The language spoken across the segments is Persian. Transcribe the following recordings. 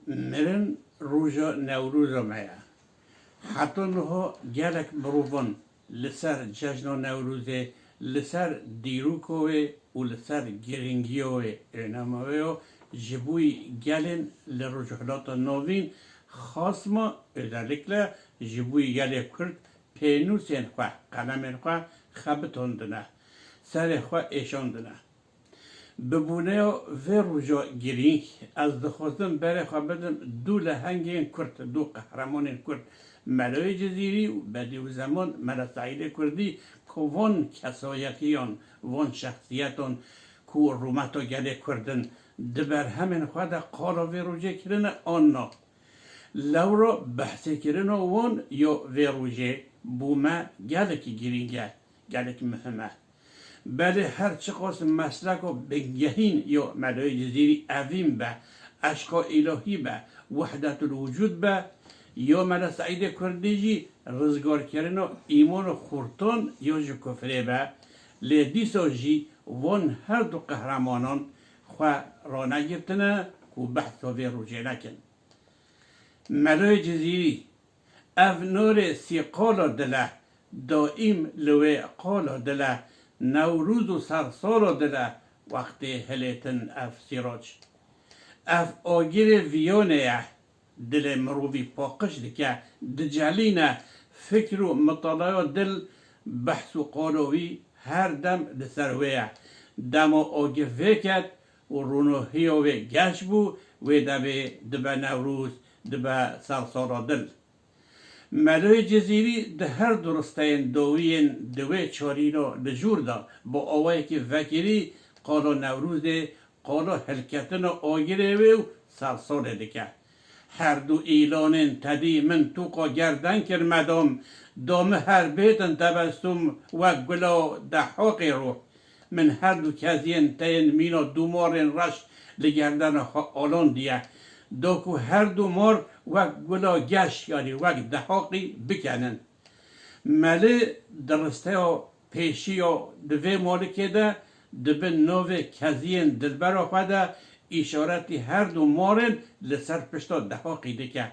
مرن روژا نوروز مایا حتی نها گلک مروفن لسر جشن نوروزه لسر دیروکوه و لسر گرینگیوه ایناموه جبوی گلن لرجحلات نوین خاص ما özellikle جبوی گل کرد پینوسین خواه قلمین خواه خبتوندنه سر خواه ایشاندنه ببونه و روژا گرینگ از دخواستم برای خواه بدم دو لحنگین کرد دو قهرمانین کرد ملای جزیری و بعدی و زمان ملا سعید کردی که وان کسایتیان وان شخصیتان که رومتا گله کردن دبر همین خواه ده قالا و روژه کرنه آننا لورا بحثی کرنه وان یا و روژه بوما گله که گرینگه گله که مهمه بله هر چه قاسم مسلک و بگهین یا ملای جزیری اویم به اشکا الهی به وحدت الوجود به یا ملا سعید کردیجی رزگار کردن و ایمان و خورتان یا جو کفره به لیدیسا جی وان هر دو قهرمانان خواه را نگرتنه که بحث و روژه نکن ملای جزیری اف نور سی قالا دله دائم لوی قالا دله نوروز و سرسالا دله وقتی هلیتن اف سیراج اف آگیر ویانه دل مروی پاقش دکه دجالینه فکر و مطالعه دل بحث و قالوی هر دم دسرویه دم آگه وکد و رونوهی و گش بو و دبه نوروز دبه سرسارا دل ملای جزیری ده هر درستین دوین دوی چارینو لجور دا با آوائی که وکری قالا نوروز قالا حلکتن آگیره و سرسال دکه هر دو ایلانین تدی من توقا گردن کر مدام دام هر بیتن تبستم و گلا دحاقی رو من هر دو کزین تین مینا دو مارین رش لگردن آلان دیه داکو هر دو مار و گلا گش یعنی و دحاقی بکنن ملی درسته ها پیشی ها دوی مالکه ده دبه نوه کزین دلبرا خوده اشارتی هر دو مارن لسر پشتا دحاقی دکه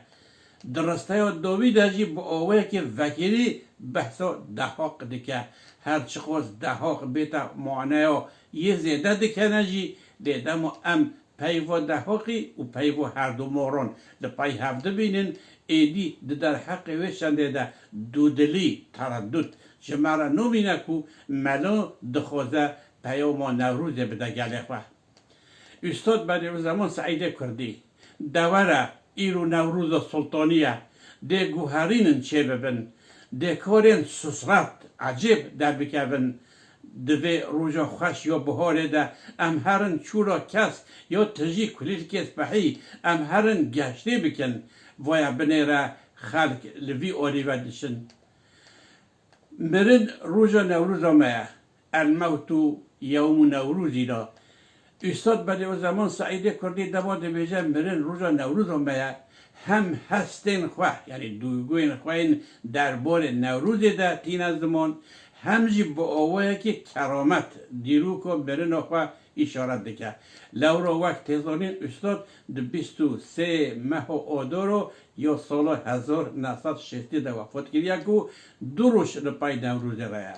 درسته ها دوی دجی با آوه که وکیلی بحثا دحاق دکه هر چقوز دحاق بیتا معنی ها یه زیده دکه نجی لیده ما ام پیوا دحاقی و پیوا هر دو ماران لپای هفته بینن ایدی در حق وشنده ده دودلی تردد جمعه نو بینه که ملا دخوازه پیاما نوروز بده گله خواه استاد بعد زمان سعیده کردی دوره ایرو نوروز سلطانیه ده گوهرینن چه ببن ده کارین سسرت عجیب در بکبن دوی روژا خوش یا بهاره ده ام هرن چورا کس یا تجی کلیل کس بحی ام هرن گشته بکن ویا بنیره خلق لوی آری ودشن مرن روژا نوروز آمه الموتو یوم نوروزی دا استاد بعد از زمان سعیده کردی دماد بیجه مرن روژا نوروز آمه هم هستین خواه یعنی دوگوین خواهین دربار نوروز ده تین از زمان همجی با آوه که کرامت دیرو که برن خواه اشارت دکه لورا وقت تیزانین استاد ده 23 ماه آدارو یا سال 1960 ده وفات کریه که دو روش رپای نوروز رایه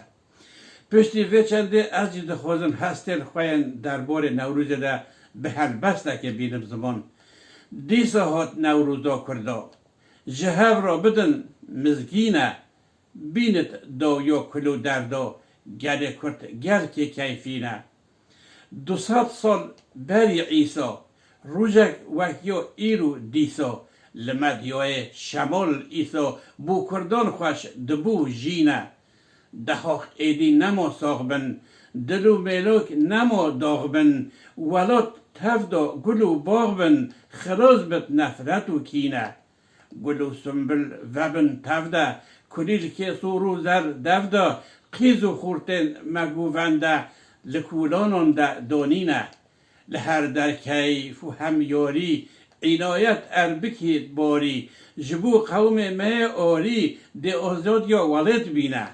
پشتی وچنده از جده خوزم هستین خواهین دربار نوروز ده به هر بسته که بینم زمان دیسا هات نوروزا کرده جهو را بدن مزگینه بینت دا یا کلو دردا گله کرد گل که کیفینه 200 سال بری عیسا روژک وکیا ایرو دیسا لمدیای شمال ایسا بو کردان خوش دبو جینه دهاق ایدی نما ساغ بن دلو ملوک نما داغ بن ولات تفدا گلو باغ بن خلاص بت نفرت و کینه گلو سنبل وبن تفده کلیل که سورو زر دفده قیز و خورتن مگوونده لکولانان ده دانینه لهر در کیف و همیاری عنایت اربکید باری جبو قوم مه آری ده آزاد یا ولد بینه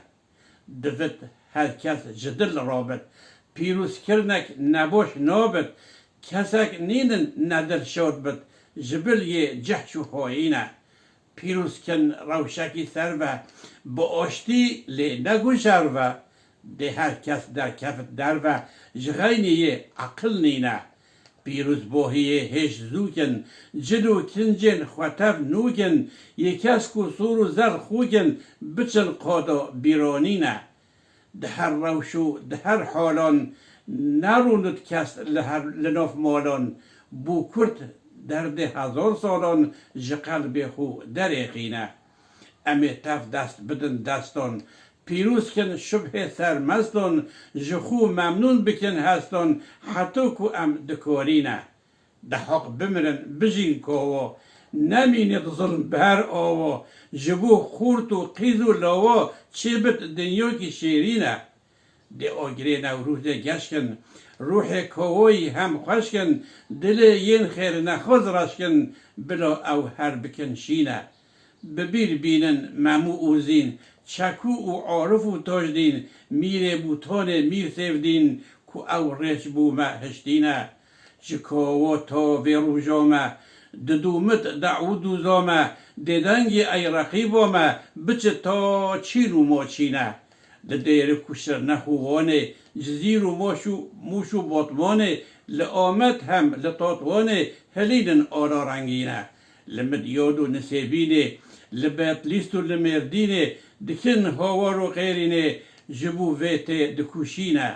دوید هر کس جدل رابط پیروز کرنک نباش نابد کسک نینن ندر شاد بد جبل یه جهش و خوینه پیروز کن روشکی سر و با آشتی لی نگو شر و ده هر کس در کفت در و جغینی عقل نینه پیروز بوهی هش زوکن جلو کنجن خوتف نوکن یکس کو سور و زر خوکن بچن قادا بیرانینه ده هر روشو ده هر حالان نروند کس لناف مالان بو کرد درد 1000 سالان ج قلب خو دریقینه امی تف دست بدن دستان پیروز کن شبه سرمستان ج خو ممنون بکن هستان حتی کو ام دکارینه ده حق بمرن بجین کوا نمینید ظلم بر آوا جبو خورت و قیز و لاوا چه بت دنیا کی شیرینه ده آگره نوروز گشکن روح کوایی هم خوشکن دل ین خیر نخوز رشکن بلا او هر بکن شینه ببیر بینن ممو اوزین چکو و عارف و تاجدین میر بوتان میر سیفدین کو او رچ بو ما هشتینه جکاوا تا و روژامه ددومت دعو دوزامه دیدنگی ای رقیبامه بچه تا چین و ما چینه ده دیر کشتر نخوانه جزیر و موشو باطمانه لآمد هم لطاطوانه هلیدن آرا رنگینه لمدیاد و نسیبینه لبیت لیست و لمردینه دکن هاوار و غیرینه جبو ویت دکوشینه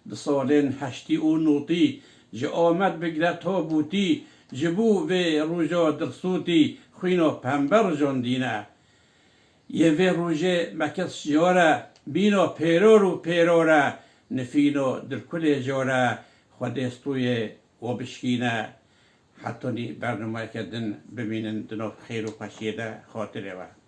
ده سالین هشتی و نوتی جه آمد بگره تابوتی جبو و روژا درسوتی خوینا پنبر جاندینه یه و روژه مکس جاره بینا پیرار و پیراره نفینا در کل جاره خودستوی و بشکینه حتی برنامه کردن ببینن دنو خیر و پشیده خاطره و